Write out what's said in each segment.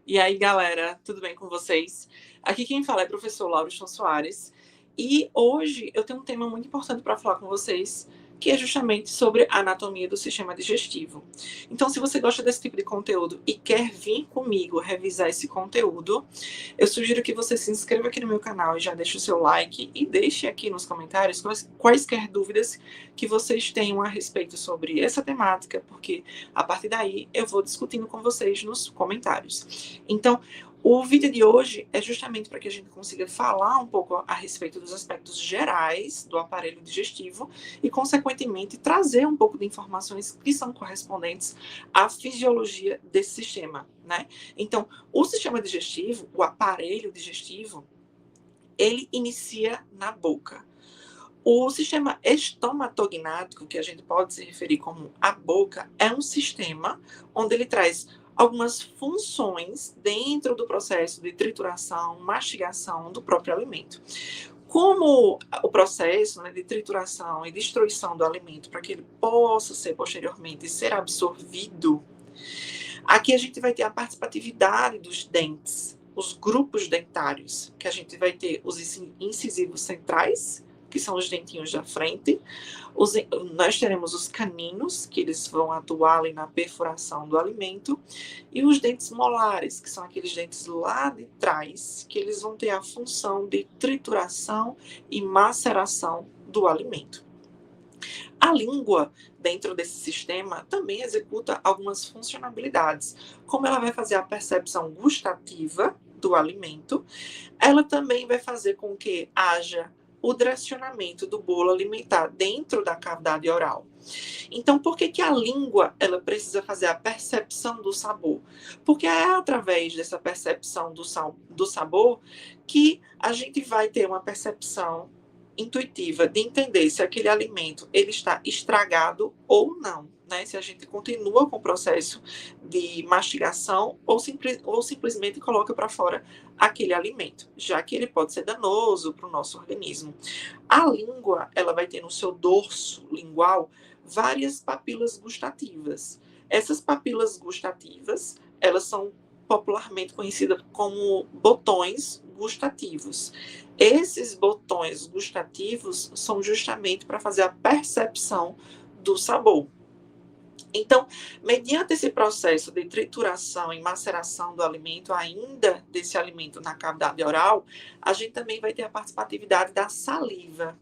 E aí, galera, tudo bem com vocês? Aqui quem fala é o professor Lauriston Soares. E hoje eu tenho um tema muito importante para falar com vocês, que é justamente sobre a anatomia do sistema digestivo. Então, se você gosta desse tipo de conteúdo e quer vir comigo revisar esse conteúdo, eu sugiro que você se inscreva aqui no meu canal e já deixe o seu like e deixe aqui nos comentários quaisquer dúvidas que vocês tenham a respeito sobre essa temática, porque a partir daí eu vou discutindo com vocês nos comentários. Então, o vídeo de hoje é justamente para que a gente consiga falar um pouco a respeito dos aspectos gerais do aparelho digestivo e, consequentemente, trazer um pouco de informações que são correspondentes à fisiologia desse sistema, né? Então, o sistema digestivo, o aparelho digestivo, ele inicia na boca. O sistema estomatognático, que a gente pode se referir como a boca, é um sistema onde ele traz algumas funções dentro do processo de trituração, mastigação do próprio alimento. Como o processo, né, de trituração e destruição do alimento, para que ele possa ser posteriormente ser absorvido, aqui a gente vai ter a participatividade dos dentes, os grupos dentários, que a gente vai ter os incisivos centrais, que são os dentinhos da frente. Nós teremos os caninos, que eles vão atuar ali na perfuração do alimento, e os dentes molares, que são aqueles dentes lá de trás, que eles vão ter a função de trituração e maceração do alimento. A língua, dentro desse sistema, também executa algumas funcionalidades, como ela vai fazer a percepção gustativa do alimento, ela também vai fazer com que haja o direcionamento do bolo alimentar dentro da cavidade oral. Então, por que a língua ela precisa fazer a percepção do sabor? Porque é através dessa percepção do sabor que a gente vai ter uma percepção intuitiva de entender se aquele alimento ele está estragado ou não, né? Se a gente continua com o processo de mastigação ou simplesmente coloca para fora aquele alimento, já que ele pode ser danoso para o nosso organismo. A língua, ela vai ter no seu dorso lingual várias papilas gustativas. Essas papilas gustativas, elas são popularmente conhecidas como botões gustativos. Esses botões gustativos são justamente para fazer a percepção do sabor. Então, mediante esse processo de trituração e maceração do alimento, ainda desse alimento na cavidade oral, a gente também vai ter a participatividade da saliva,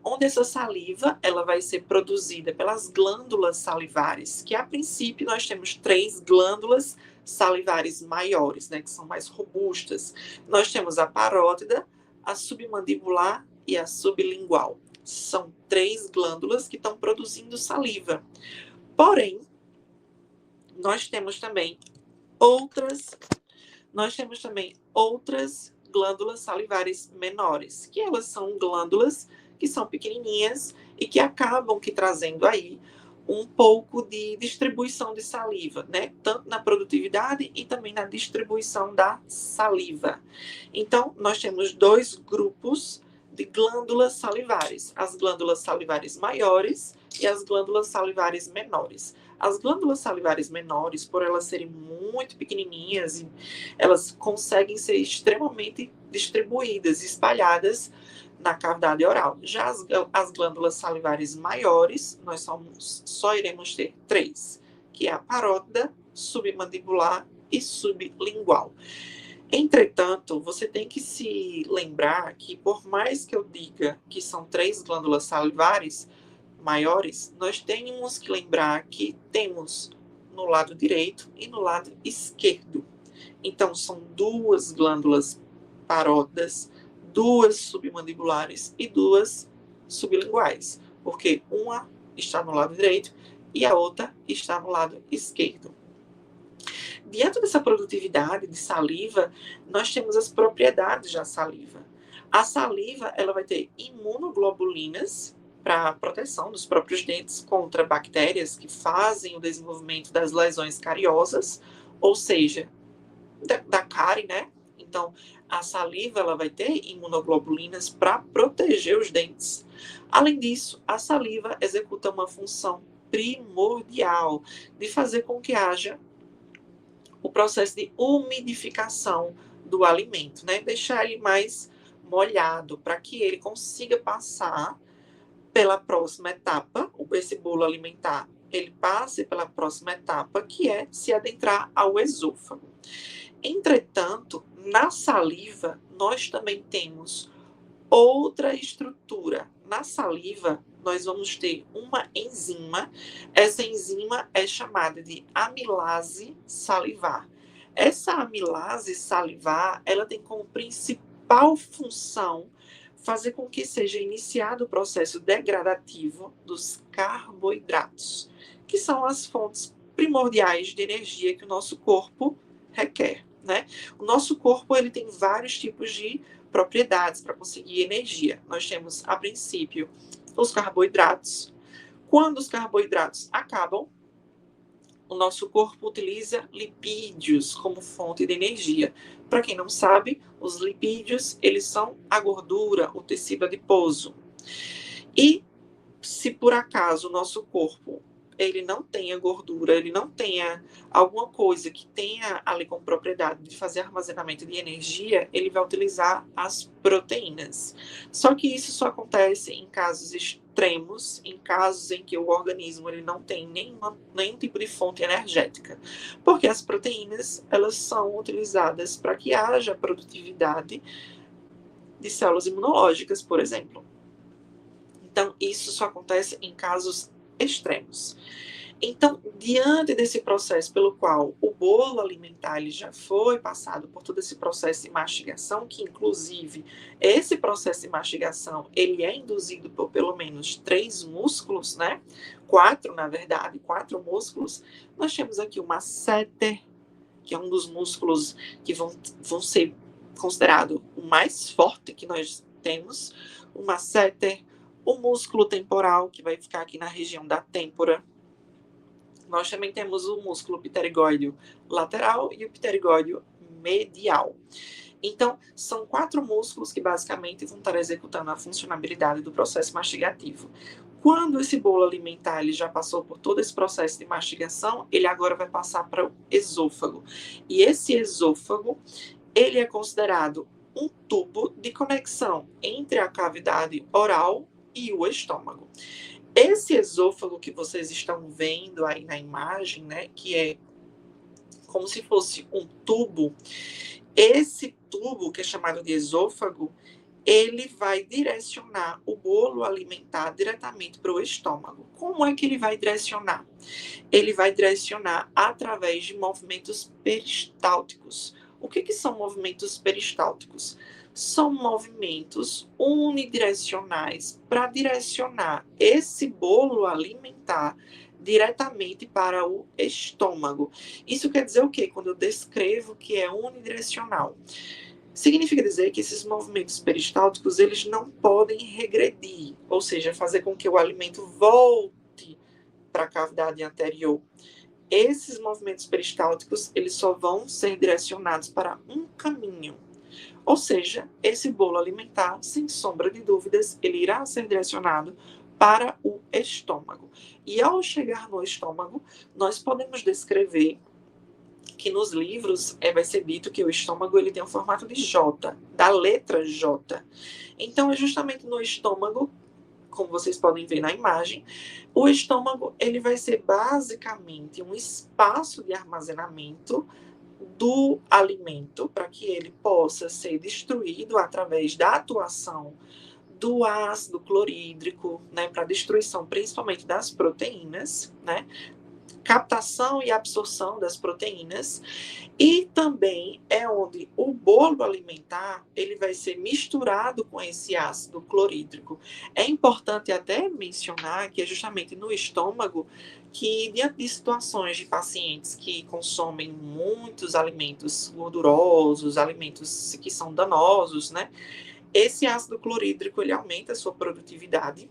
onde essa saliva ela vai ser produzida pelas glândulas salivares, que a princípio nós temos 3 glândulas salivares maiores, né, que são mais robustas. Nós temos a parótida, a submandibular e a sublingual. São 3 glândulas que estão produzindo saliva. Porém, nós temos também outras glândulas salivares menores, que elas são glândulas que são pequenininhas e que acabam trazendo aí um pouco de distribuição de saliva, né? Tanto na produtividade e também na distribuição da saliva. Então, nós temos 2 grupos de glândulas salivares, as glândulas salivares maiores e as glândulas salivares menores. As glândulas salivares menores, por elas serem muito pequenininhas, elas conseguem ser extremamente distribuídas, espalhadas na cavidade oral. Já as glândulas salivares maiores, nós só iremos ter 3, que é a parótida, submandibular e sublingual. Entretanto, você tem que se lembrar que, por mais que eu diga que são 3 glândulas salivares maiores, nós temos que lembrar que temos no lado direito e no lado esquerdo. Então, são 2 glândulas parótidas, 2 submandibulares e 2 sublinguais, porque uma está no lado direito e a outra está no lado esquerdo. Diante dessa produtividade de saliva, nós temos as propriedades da saliva. A saliva ela vai ter imunoglobulinas para proteção dos próprios dentes contra bactérias que fazem o desenvolvimento das lesões cariosas, ou seja, da cárie, né? Então, a saliva ela vai ter imunoglobulinas para proteger os dentes. Além disso, a saliva executa uma função primordial de fazer com que haja o processo de umidificação do alimento, né? Deixar ele mais molhado para que ele consiga passar pela próxima etapa, esse bolo alimentar, ele passe pela próxima etapa, que é se adentrar ao esôfago. Entretanto, na saliva, nós também temos outra estrutura. Na saliva, nós vamos ter uma enzima. Essa enzima é chamada de amilase salivar. Essa amilase salivar, ela tem como principal função fazer com que seja iniciado o processo degradativo dos carboidratos, que são as fontes primordiais de energia que o nosso corpo requer, né? O nosso corpo, ele tem vários tipos de propriedades para conseguir energia. Nós temos, a princípio, os carboidratos. Quando os carboidratos acabam, o nosso corpo utiliza lipídios como fonte de energia. Para quem não sabe, os lipídios, eles são a gordura, o tecido adiposo. E se por acaso o nosso corpo ele não tenha gordura, ele não tenha alguma coisa que tenha ali com propriedade de fazer armazenamento de energia, ele vai utilizar as proteínas. Só que isso só acontece em casos extremos, em casos em que o organismo ele não tem nenhum tipo de fonte energética. Porque as proteínas, elas são utilizadas para que haja produtividade de células imunológicas, por exemplo. Então, isso só acontece em casos extremos. Então, diante desse processo pelo qual o bolo alimentar ele já foi passado por todo esse processo de mastigação, que inclusive esse processo de mastigação ele é induzido por pelo menos 3 músculos, né? 4, na verdade, 4 músculos. Nós temos aqui o masseter, que é um dos músculos que vão ser considerado o mais forte que nós temos, o masseter, o músculo temporal, que vai ficar aqui na região da têmpora. Nós também temos o músculo pterigóideo lateral e o pterigóideo medial. Então, são 4 músculos que basicamente vão estar executando a funcionalidade do processo mastigativo. Quando esse bolo alimentar ele já passou por todo esse processo de mastigação, ele agora vai passar para o esôfago. E esse esôfago, ele é considerado um tubo de conexão entre a cavidade oral e o estômago. Esse esôfago que vocês estão vendo aí na imagem, né, que é como se fosse um tubo, esse tubo, que é chamado de esôfago, ele vai direcionar o bolo alimentar diretamente para o estômago. Como é que ele vai direcionar? Ele vai direcionar através de movimentos peristálticos. O que são movimentos peristálticos? São movimentos unidirecionais para direcionar esse bolo alimentar diretamente para o estômago. Isso quer dizer o quê? Quando eu descrevo que é unidirecional. Significa dizer que esses movimentos peristálticos, eles não podem regredir, ou seja, fazer com que o alimento volte para a cavidade anterior. Esses movimentos peristálticos, eles só vão ser direcionados para um caminho. Ou seja, esse bolo alimentar, sem sombra de dúvidas, ele irá ser direcionado para o estômago. E ao chegar no estômago, nós podemos descrever que nos livros vai ser dito que o estômago ele tem o formato de J, da letra J. Então, é justamente no estômago, como vocês podem ver na imagem, o estômago ele vai ser basicamente um espaço de armazenamento do alimento para que ele possa ser destruído através da atuação do ácido clorídrico, né, para destruição principalmente das proteínas, né, captação e absorção das proteínas, e também é onde o bolo alimentar ele vai ser misturado com esse ácido clorídrico. É importante até mencionar que é justamente no estômago que, diante de situações de pacientes que consomem muitos alimentos gordurosos, alimentos que são danosos, né, esse ácido clorídrico ele aumenta a sua produtividade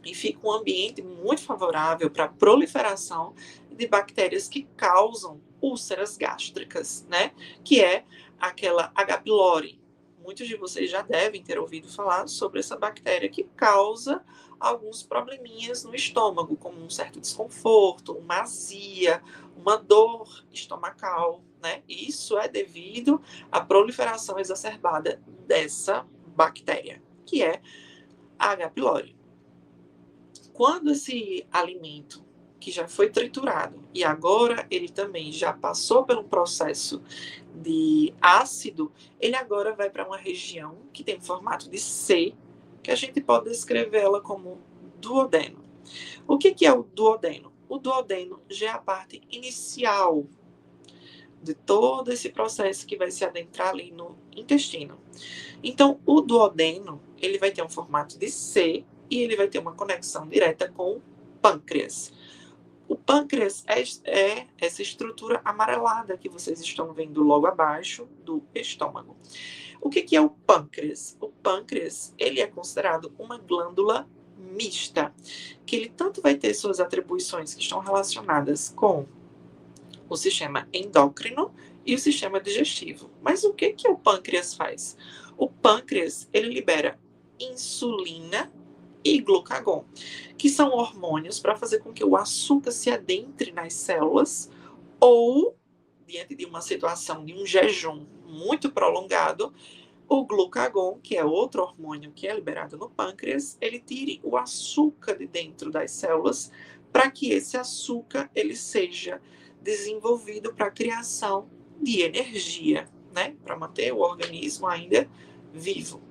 e fica um ambiente muito favorável para a proliferação de bactérias que causam úlceras gástricas, né? Que é aquela H. pylori, muitos de vocês já devem ter ouvido falar sobre essa bactéria que causa alguns probleminhas no estômago, como um certo desconforto, uma azia, uma dor estomacal, né? Isso é devido à proliferação exacerbada dessa bactéria, que é a H. pylori. Quando esse alimento que já foi triturado e agora ele também já passou por um processo de ácido, ele agora vai para uma região que tem formato de C, que a gente pode descrevê-la como duodeno. O que é o duodeno? O duodeno já é a parte inicial de todo esse processo que vai se adentrar ali no intestino. Então, o duodeno, ele vai ter um formato de C e ele vai ter uma conexão direta com o pâncreas. O pâncreas é essa estrutura amarelada que vocês estão vendo logo abaixo do estômago. O que é o pâncreas? O pâncreas, ele é considerado uma glândula mista, que ele tanto vai ter suas atribuições que estão relacionadas com o sistema endócrino e o sistema digestivo. Mas o que o pâncreas faz? O pâncreas, ele libera insulina e glucagon, que são hormônios para fazer com que o açúcar se adentre nas células ou, diante de uma situação de um jejum muito prolongado, o glucagon, que é outro hormônio que é liberado no pâncreas, ele tire o açúcar de dentro das células para que esse açúcar ele seja desenvolvido para a criação de energia, né? Para manter o organismo ainda vivo.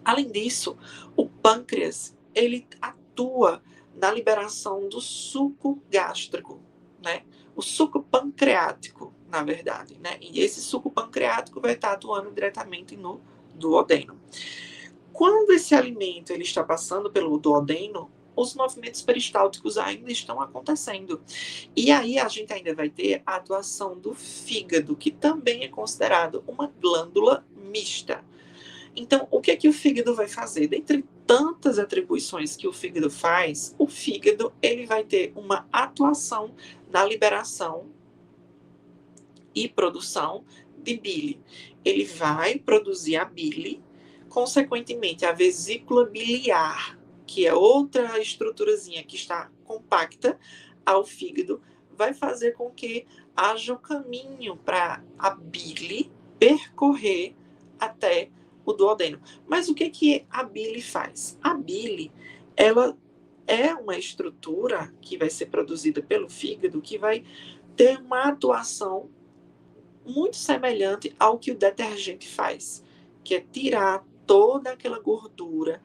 Além disso, o pâncreas, ele atua na liberação do suco gástrico, né? O suco pancreático, na verdade, né? E esse suco pancreático vai estar atuando diretamente no duodeno. Quando esse alimento ele está passando pelo duodeno, os movimentos peristálticos ainda estão acontecendo. E aí a gente ainda vai ter a atuação do fígado, que também é considerado uma glândula mista. Então, o que o fígado vai fazer? Dentre tantas atribuições que o fígado faz, o fígado ele vai ter uma atuação na liberação e produção de bile. Ele vai produzir a bile, consequentemente a vesícula biliar, que é outra estruturazinha que está compacta ao fígado, vai fazer com que haja o caminho para a bile percorrer até o duodeno. Mas o que a bile faz? A bile, ela é uma estrutura que vai ser produzida pelo fígado que vai ter uma atuação muito semelhante ao que o detergente faz, que é tirar toda aquela gordura,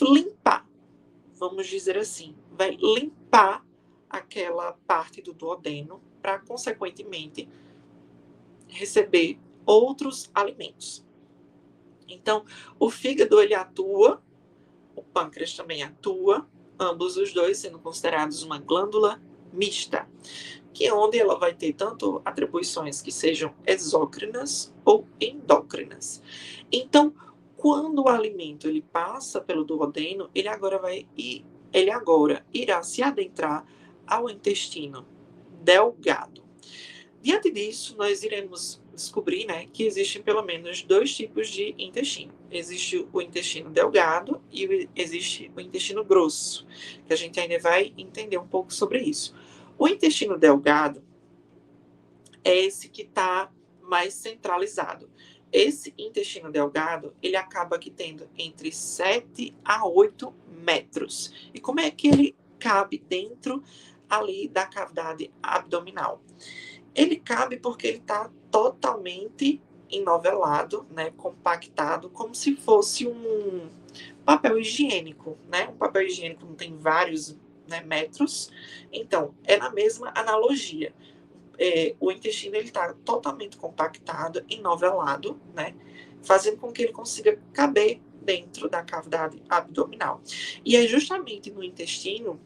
limpar, vamos dizer assim, vai limpar aquela parte do duodeno para, consequentemente, receber outros alimentos. Então, o fígado ele atua, o pâncreas também atua, ambos os dois sendo considerados uma glândula mista, que é onde ela vai ter tanto atribuições que sejam exócrinas ou endócrinas. Então, quando o alimento ele passa pelo duodeno, ele agora irá se adentrar ao intestino delgado. Diante disso, nós iremos descobrir, né, que existem pelo menos dois tipos de intestino. Existe o intestino delgado e existe o intestino grosso, que a gente ainda vai entender um pouco sobre isso. O intestino delgado é esse que está mais centralizado. Esse intestino delgado, ele acaba aqui tendo entre 7 a 8 metros. E como é que ele cabe dentro ali da cavidade abdominal? Ele cabe porque ele está totalmente enovelado, né, compactado, como se fosse um papel higiênico, né? Um papel higiênico não tem vários, né, metros, então é na mesma analogia. O intestino ele está totalmente compactado, enovelado, né, fazendo com que ele consiga caber dentro da cavidade abdominal. E é justamente no intestino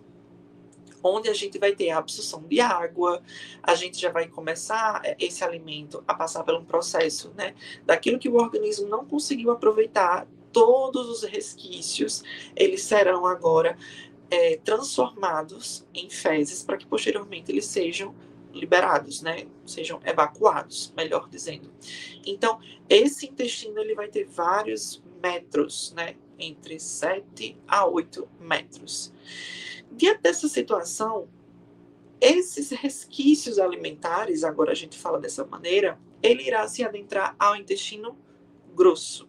onde a gente vai ter a absorção de água, a gente já vai começar esse alimento a passar por um processo, né, daquilo que o organismo não conseguiu aproveitar, todos os resquícios, eles serão agora transformados em fezes para que posteriormente eles sejam liberados, né? Sejam evacuados, melhor dizendo. Então, esse intestino ele vai ter vários metros, né? Entre 7 a 8 metros. Diante dessa situação, esses resquícios alimentares, agora a gente fala dessa maneira, ele irá se adentrar ao intestino grosso.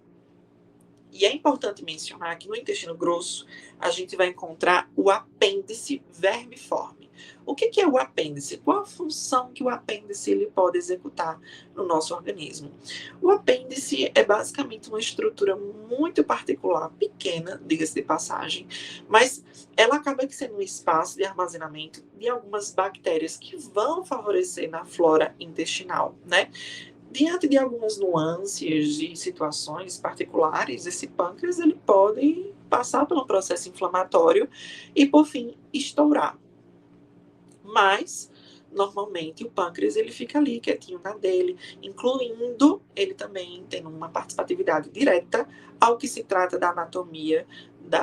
E é importante mencionar que no intestino grosso a gente vai encontrar o apêndice vermiforme. O que é o apêndice? Qual a função que o apêndice ele pode executar no nosso organismo? O apêndice é basicamente uma estrutura muito particular, pequena, diga-se de passagem, mas ela acaba sendo um espaço de armazenamento de algumas bactérias que vão favorecer na flora intestinal, né? Diante de algumas nuances de situações particulares, esse pâncreas ele pode passar por um processo inflamatório e, por fim, estourar. Mas, normalmente, o pâncreas ele fica ali, quietinho na dele, incluindo ele também tendo uma participatividade direta ao que se trata da anatomia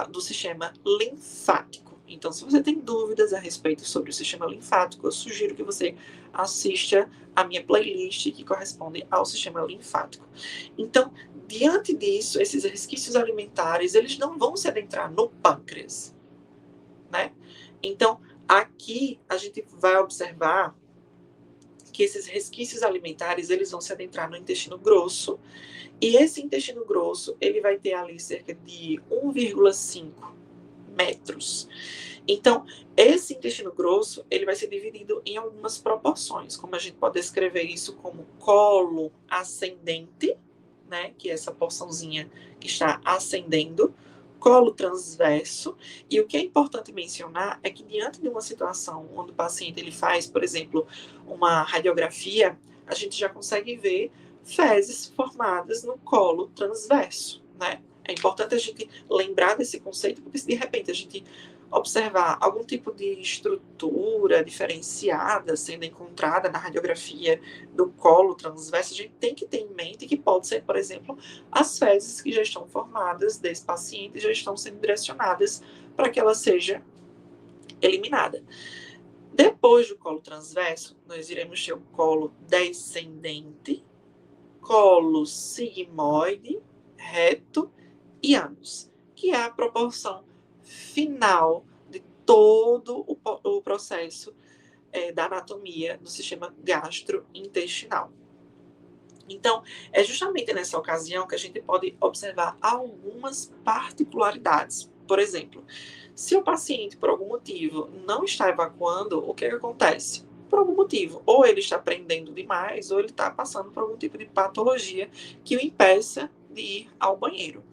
do sistema linfático. Então, se você tem dúvidas a respeito sobre o sistema linfático, eu sugiro que você assista a minha playlist que corresponde ao sistema linfático. Então, diante disso, esses resquícios alimentares, eles não vão se adentrar no pâncreas, né? Então, aqui a gente vai observar que esses resquícios alimentares, eles vão se adentrar no intestino grosso, e esse intestino grosso, ele vai ter ali cerca de 1,5 metros. Então, esse intestino grosso, ele vai ser dividido em algumas proporções, como a gente pode descrever isso como colo ascendente, né, que é essa porçãozinha que está ascendendo, colo transverso, e o que é importante mencionar é que diante de uma situação onde o paciente ele faz, por exemplo, uma radiografia, a gente já consegue ver fezes formadas no colo transverso, né? É importante a gente lembrar desse conceito, porque se de repente a gente observar algum tipo de estrutura diferenciada sendo encontrada na radiografia do colo transverso, a gente tem que ter em mente que pode ser, por exemplo, as fezes que já estão formadas desse paciente já estão sendo direcionadas para que ela seja eliminada. Depois do colo transverso, nós iremos ter o colo descendente, colo sigmoide, reto e ânus, que é a proporção final de todo o processo da anatomia do sistema gastrointestinal. Então, é justamente nessa ocasião que a gente pode observar algumas particularidades. Por exemplo, se o paciente, por algum motivo, não está evacuando, o que acontece? Por algum motivo, ou ele está prendendo demais, ou ele está passando por algum tipo de patologia que o impeça de ir ao banheiro.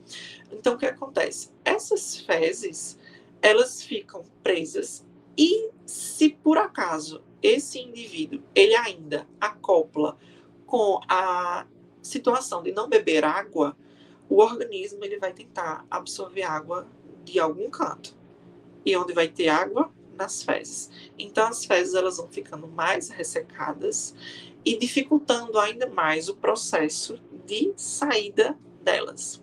Então, o que acontece? Essas fezes, elas ficam presas e se por acaso esse indivíduo, ele ainda acopla com a situação de não beber água, o organismo ele vai tentar absorver água de algum canto. E onde vai ter água? Nas fezes. Então, as fezes elas vão ficando mais ressecadas e dificultando ainda mais o processo de saída delas.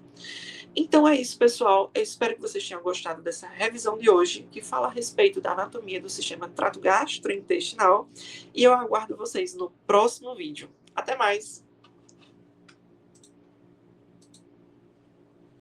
Então é isso, pessoal. Eu espero que vocês tenham gostado dessa revisão de hoje, que fala a respeito da anatomia do sistema trato gastrointestinal. E eu aguardo vocês no próximo vídeo. Até mais!